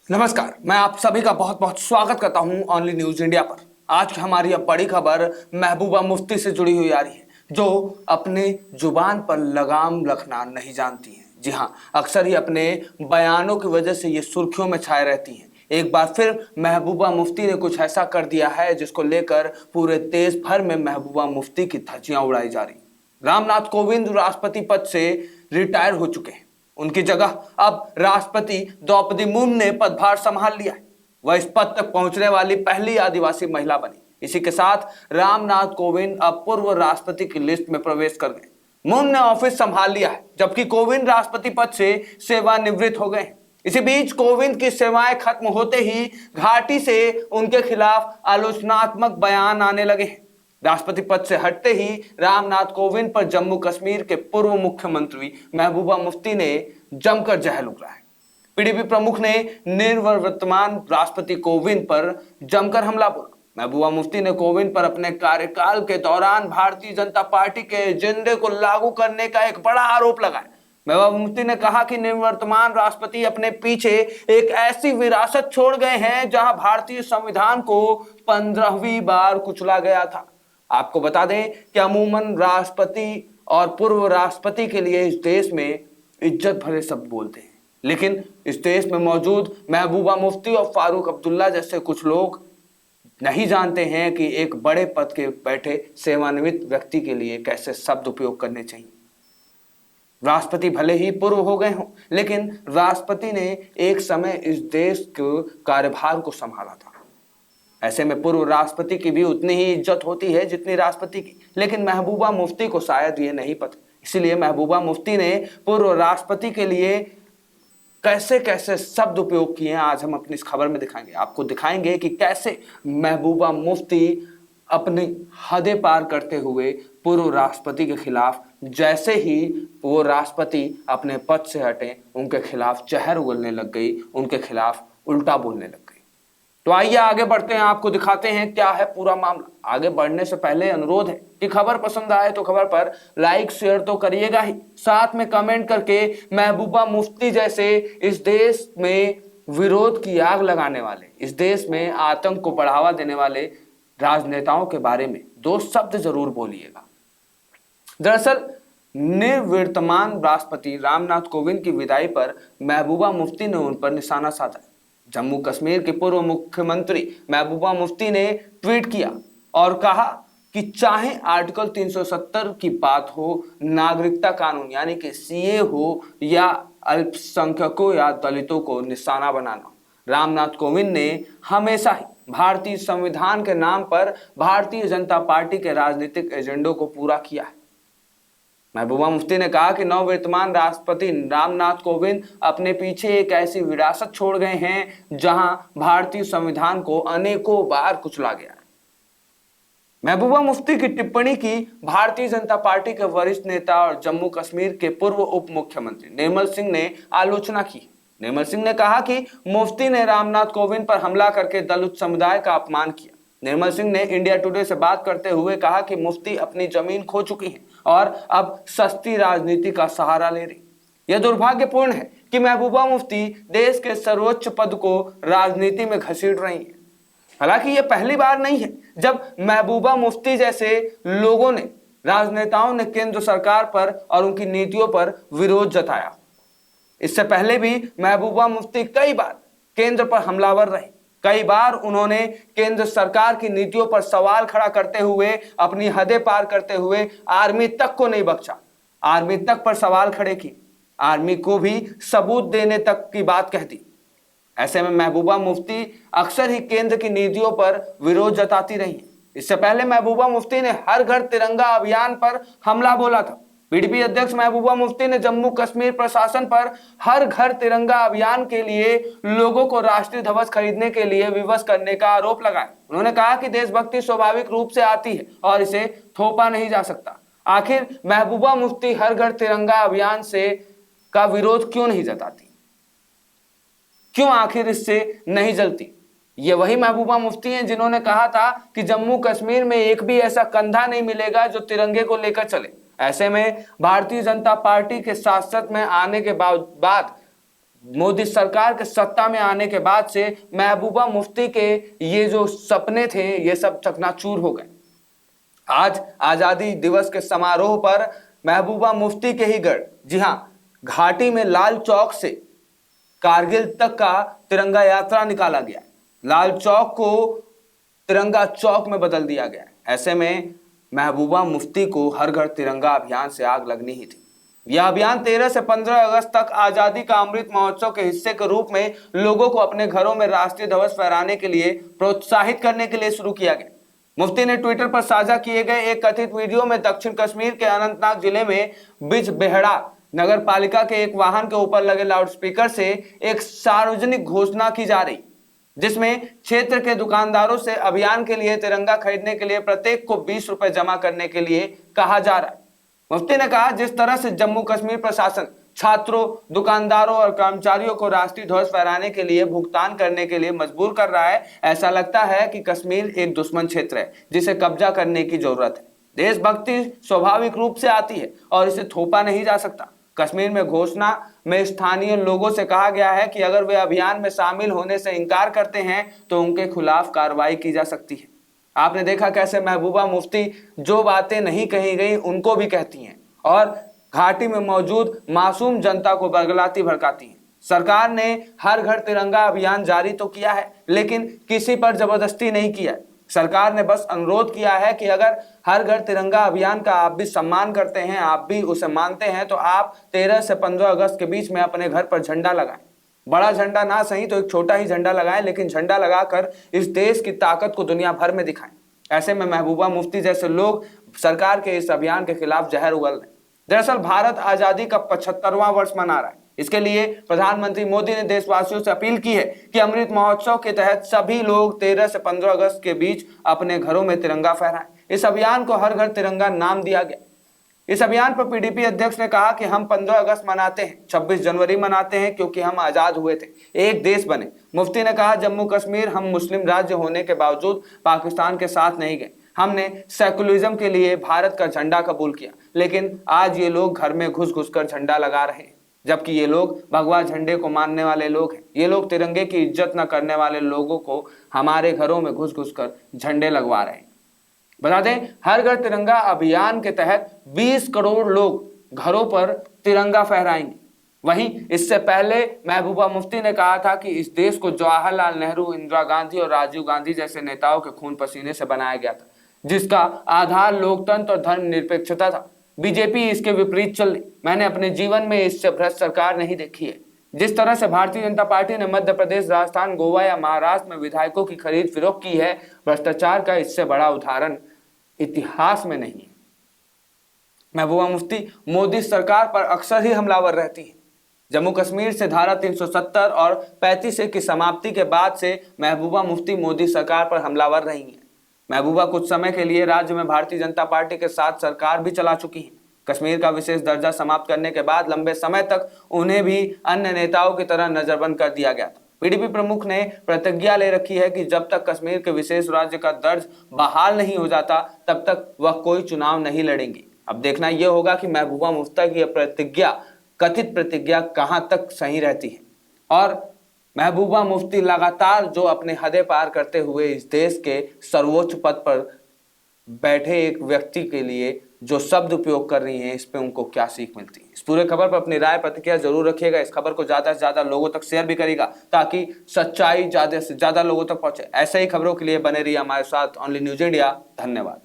नमस्कार, मैं आप सभी का बहुत बहुत स्वागत करता हूं ओनली न्यूज इंडिया पर। आज की हमारी अब बड़ी खबर महबूबा मुफ्ती से जुड़ी हुई आ रही है, जो अपने जुबान पर लगाम रखना नहीं जानती हैं। जी हां, अक्सर ही अपने बयानों की वजह से ये सुर्खियों में छाए रहती हैं। एक बार फिर महबूबा मुफ्ती ने कुछ ऐसा कर दिया है जिसको लेकर पूरे देश भर में महबूबा मुफ्ती की धज्जियां उड़ाई जा रही। रामनाथ कोविंद राष्ट्रपति पद से रिटायर हो चुके हैं। उनकी जगह अब राष्ट्रपति द्रौपदी मुर्मू ने पदभार संभाल लिया है। वह इस पद तक पहुंचने वाली पहली आदिवासी महिला बनी। इसी के साथ रामनाथ कोविंद अब पूर्व राष्ट्रपति की लिस्ट में प्रवेश कर गए। मुर्मू ने ऑफिस संभाल लिया है, जबकि कोविंद राष्ट्रपति पद से सेवानिवृत्त हो गए हैं। इसी बीच कोविंद की सेवाएं खत्म होते ही घाटी से उनके खिलाफ आलोचनात्मक बयान आने लगे हैं। राष्ट्रपति पद से हटते ही रामनाथ कोविंद पर जम्मू कश्मीर के पूर्व मुख्यमंत्री महबूबा मुफ्ती ने जमकर जहर उगला है। पीडीपी प्रमुख ने निवर्तमान राष्ट्रपति कोविंद पर जमकर हमला बोला। महबूबा मुफ्ती ने कोविंद पर अपने कार्यकाल के दौरान भारतीय जनता पार्टी के एजेंडे को लागू करने का एक बड़ा आरोप लगाया। महबूबा मुफ्ती ने कहा कि निवर्तमान राष्ट्रपति अपने पीछे एक ऐसी विरासत छोड़ गए हैं जहां भारतीय संविधान को 15वीं बार कुचला गया था। आपको बता दें कि अमूमन राष्ट्रपति और पूर्व राष्ट्रपति के लिए इस देश में इज्जत भरे शब्द बोलते हैं, लेकिन इस देश में मौजूद महबूबा मुफ्ती और फारूक अब्दुल्ला जैसे कुछ लोग नहीं जानते हैं कि एक बड़े पद के बैठे सेवानिवृत्त व्यक्ति के लिए कैसे शब्द उपयोग करने चाहिए। राष्ट्रपति भले ही पूर्व हो गए हों, लेकिन राष्ट्रपति ने एक समय इस देश के कार्यभार को संभाला था। ऐसे में पूर्व राष्ट्रपति की भी उतनी ही इज्जत होती है जितनी राष्ट्रपति की, लेकिन महबूबा मुफ्ती को शायद ये नहीं पता। इसलिए महबूबा मुफ्ती ने पूर्व राष्ट्रपति के लिए कैसे कैसे शब्द उपयोग किए हैं, आज हम अपनी इस खबर में दिखाएंगे। आपको दिखाएंगे कि कैसे महबूबा मुफ्ती अपनी हदें पार करते हुए पूर्व राष्ट्रपति के खिलाफ, जैसे ही वो राष्ट्रपति अपने पद से हटे, उनके खिलाफ जहर उगलने लग गई, उनके खिलाफ उल्टा बोलने लग गई। तो आइए आगे बढ़ते हैं, आपको दिखाते हैं क्या है पूरा मामला। आगे बढ़ने से पहले अनुरोध है कि खबर पसंद आए तो खबर पर लाइक शेयर तो करिएगा ही, साथ में कमेंट करके महबूबा मुफ्ती जैसे इस देश में विरोध की आग लगाने वाले, इस देश में आतंक को बढ़ावा देने वाले राजनेताओं के बारे में 2 शब्द जरूर बोलिएगा। दरअसल निवर्तमान राष्ट्रपति रामनाथ कोविंद की विदाई पर महबूबा मुफ्ती ने उन पर निशाना साधा। जम्मू कश्मीर के पूर्व मुख्यमंत्री महबूबा मुफ्ती ने ट्वीट किया और कहा कि चाहे आर्टिकल 370 की बात हो, नागरिकता कानून यानी कि सीए हो, या अल्पसंख्यकों या दलितों को निशाना बनाना, रामनाथ कोविंद ने हमेशा ही भारतीय संविधान के नाम पर भारतीय जनता पार्टी के राजनीतिक एजेंडों को पूरा किया है। महबूबा मुफ्ती ने कहा कि नववर्तमान राष्ट्रपति रामनाथ कोविंद अपने पीछे एक ऐसी विरासत छोड़ गए हैं जहां भारतीय संविधान को अनेकों बार कुचला गया। महबूबा मुफ्ती की टिप्पणी की भारतीय जनता पार्टी के वरिष्ठ नेता और जम्मू कश्मीर के पूर्व उप मुख्यमंत्री निर्मल सिंह ने आलोचना की। निर्मल सिंह ने कहा कि मुफ्ती ने रामनाथ कोविंद पर हमला करके दलित समुदाय का अपमान किया। निर्मल सिंह ने इंडिया टुडे से बात करते हुए कहा कि मुफ्ती अपनी जमीन खो चुकी हैं और अब सस्ती राजनीति का सहारा ले रही। यह दुर्भाग्यपूर्ण है कि महबूबा मुफ्ती देश के सर्वोच्च पद को राजनीति में घसीट रही हैं। हालांकि यह पहली बार नहीं है जब महबूबा मुफ्ती जैसे लोगों ने, राजनेताओं ने केंद्र सरकार पर और उनकी नीतियों पर विरोध जताया। इससे पहले भी महबूबा मुफ्ती कई बार केंद्र पर हमलावर रहे। कई बार उन्होंने केंद्र सरकार की नीतियों पर सवाल खड़ा करते हुए, अपनी हदें पार करते हुए आर्मी तक को नहीं बख्शा, आर्मी तक पर सवाल खड़े किए, आर्मी को भी सबूत देने तक की बात कह दी। ऐसे में महबूबा मुफ्ती अक्सर ही केंद्र की नीतियों पर विरोध जताती रही है। इससे पहले महबूबा मुफ्ती ने हर घर तिरंगा अभियान पर हमला बोला था। पीडीपी अध्यक्ष महबूबा मुफ्ती ने जम्मू कश्मीर प्रशासन पर हर घर तिरंगा अभियान के लिए लोगों को राष्ट्रीय ध्वज खरीदने के लिए विवश करने का आरोप लगाया। उन्होंने कहा कि देशभक्ति स्वाभाविक रूप से आती है और इसे थोपा नहीं जा सकता। आखिर महबूबा मुफ्ती हर घर तिरंगा अभियान से का विरोध क्यों नहीं जताती, क्यों आखिर इससे नहीं जलती? ये वही महबूबा मुफ्ती हैं जिन्होंने कहा था कि जम्मू कश्मीर में एक भी ऐसा कंधा नहीं मिलेगा जो तिरंगे को लेकर चले। ऐसे में भारतीय जनता पार्टी के सांसद में आने के बाद मोदी सरकार के सत्ता में आने के बाद से महबूबा मुफ्ती के ये जो सपने थे ये सब चकनाचूर हो गए। आज आजादी दिवस के समारोह पर महबूबा मुफ्ती के ही गढ़, जी हां, घाटी में लाल चौक से कारगिल तक का तिरंगा यात्रा निकाला गया। लाल चौक को तिरंगा चौक में बदल दिया गया। ऐसे में महबूबा मुफ्ती को हर घर तिरंगा अभियान से आग लगनी ही थी। यह अभियान 13 से 15 अगस्त तक आजादी का अमृत महोत्सव के हिस्से के रूप में लोगों को अपने घरों में राष्ट्रीय ध्वज फहराने के लिए प्रोत्साहित करने के लिए शुरू किया गया। मुफ्ती ने ट्विटर पर साझा किए गए एक कथित वीडियो में दक्षिण कश्मीर के अनंतनाग जिले में बिजबेहड़ा नगर पालिका के एक वाहन के ऊपर लगे लाउडस्पीकर से एक सार्वजनिक घोषणा की जा रही, जिसमें क्षेत्र के दुकानदारों से अभियान के लिए तिरंगा खरीदने के लिए प्रत्येक को 20 रुपए जमा करने के लिए कहा जा रहा है। मुफ्ती ने कहा, जिस तरह से जम्मू कश्मीर प्रशासन छात्रों, दुकानदारों और कर्मचारियों को राष्ट्रीय ध्वज फहराने के लिए भुगतान करने के लिए मजबूर कर रहा है, ऐसा लगता है कि कश्मीर एक दुश्मन क्षेत्र है जिसे कब्जा करने की जरूरत है। देशभक्ति स्वाभाविक रूप से आती है और इसे थोपा नहीं जा सकता। कश्मीर में घोषणा में स्थानीय लोगों से कहा गया है कि अगर वे अभियान में शामिल होने से इनकार करते हैं तो उनके खिलाफ कार्रवाई की जा सकती है। आपने देखा कैसे महबूबा मुफ्ती जो बातें नहीं कही गई उनको भी कहती हैं और घाटी में मौजूद मासूम जनता को बरगलाती भड़काती हैं। सरकार ने हर घर तिरंगा अभियान जारी तो किया है, लेकिन किसी पर जबरदस्ती नहीं किया है। सरकार ने बस अनुरोध किया है कि अगर हर घर तिरंगा अभियान का आप भी सम्मान करते हैं, आप भी उसे मानते हैं, तो आप 13 से 15 अगस्त के बीच में अपने घर पर झंडा लगाएं। बड़ा झंडा ना सही तो एक छोटा ही झंडा लगाएं, लेकिन झंडा लगाकर इस देश की ताकत को दुनिया भर में दिखाएं। ऐसे में महबूबा मुफ्ती जैसे लोग सरकार के इस अभियान के खिलाफ जहर उगल रहे हैं। दरअसल भारत आजादी का 75वां वर्ष मना रहा है। इसके लिए प्रधानमंत्री मोदी ने देशवासियों से अपील की है कि अमृत महोत्सव के तहत सभी लोग 13 से 15 अगस्त के बीच अपने घरों में तिरंगा फहराएं। इस अभियान को हर घर तिरंगा नाम दिया गया। इस अभियान पर पीडीपी अध्यक्ष ने कहा कि हम 15 अगस्त मनाते हैं, 26 जनवरी मनाते हैं, क्योंकि हम आजाद हुए थे, एक देश बने। मुफ्ती ने कहा, जम्मू कश्मीर हम मुस्लिम राज्य होने के बावजूद पाकिस्तान के साथ नहीं गए। हमने सेकुलरिज्म के लिए भारत का झंडा कबूल किया, लेकिन आज ये लोग घर में घुस घुस कर झंडा लगा रहे हैं, जबकि ये लोग भगवा झंडे को मानने वाले लोग हैं। ये लोग तिरंगे की इज्जत न करने वाले लोगों को हमारे घरों में घुस घुस कर झंडे लगवा रहे हैं। बता दें, हर घर तिरंगा अभियान के तहत 20 करोड़ लोग घरों पर तिरंगा फहराएंगे। वहीं इससे पहले महबूबा मुफ्ती ने कहा था कि इस देश को जवाहरलाल नेहरू, इंदिरा गांधी और राजीव गांधी जैसे नेताओं के खून पसीने से बनाया गया था, जिसका आधार लोकतंत्र और धर्मनिरपेक्षता था। बीजेपी इसके विपरीत चल रही। मैंने अपने जीवन में इससे भ्रष्ट सरकार नहीं देखी है। जिस तरह से भारतीय जनता पार्टी ने मध्य प्रदेश, राजस्थान, गोवा या महाराष्ट्र में विधायकों की खरीद फरोख्त की है, भ्रष्टाचार का इससे बड़ा उदाहरण इतिहास में नहीं है। महबूबा मुफ्ती मोदी सरकार पर अक्सर ही हमलावर रहती है। जम्मू कश्मीर से धारा 370 और 35A की समाप्ति के बाद से महबूबा मुफ्ती मोदी सरकार पर हमलावर रही हैं। महबूबा कुछ समय के लिए राज्य में भारतीय जनता पार्टी के साथ सरकार भी चला चुकी है। कश्मीर का विशेष दर्जा समाप्त करने के बाद लंबे समय तक उन्हें भी अन्य नेताओं की तरह नजरबंद कर दिया गया था। पीडीपी प्रमुख ने प्रतिज्ञा ले रखी है कि जब तक कश्मीर के विशेष राज्य का दर्ज बहाल नहीं हो जाता, तब तक वह कोई चुनाव नहीं लड़ेंगे। अब देखना यह होगा कि महबूबा मुफ्ती की यह प्रतिज्ञा, कथित प्रतिज्ञा, कहां तक सही रहती है और महबूबा मुफ्ती लगातार जो अपने हदें पार करते हुए इस देश के सर्वोच्च पद पर बैठे एक व्यक्ति के लिए जो शब्द उपयोग कर रही हैं, इस पे उनको क्या सीख मिलती है। इस पूरे खबर पर अपनी राय प्रतिक्रिया जरूर रखिएगा। इस खबर को ज्यादा से ज्यादा लोगों तक शेयर भी करेगा ताकि सच्चाई ज्यादा से ज्यादा लोगों तक पहुंचे। ऐसे ही खबरों के लिए बने रहिए हमारे साथ ओनली न्यूज इंडिया। धन्यवाद।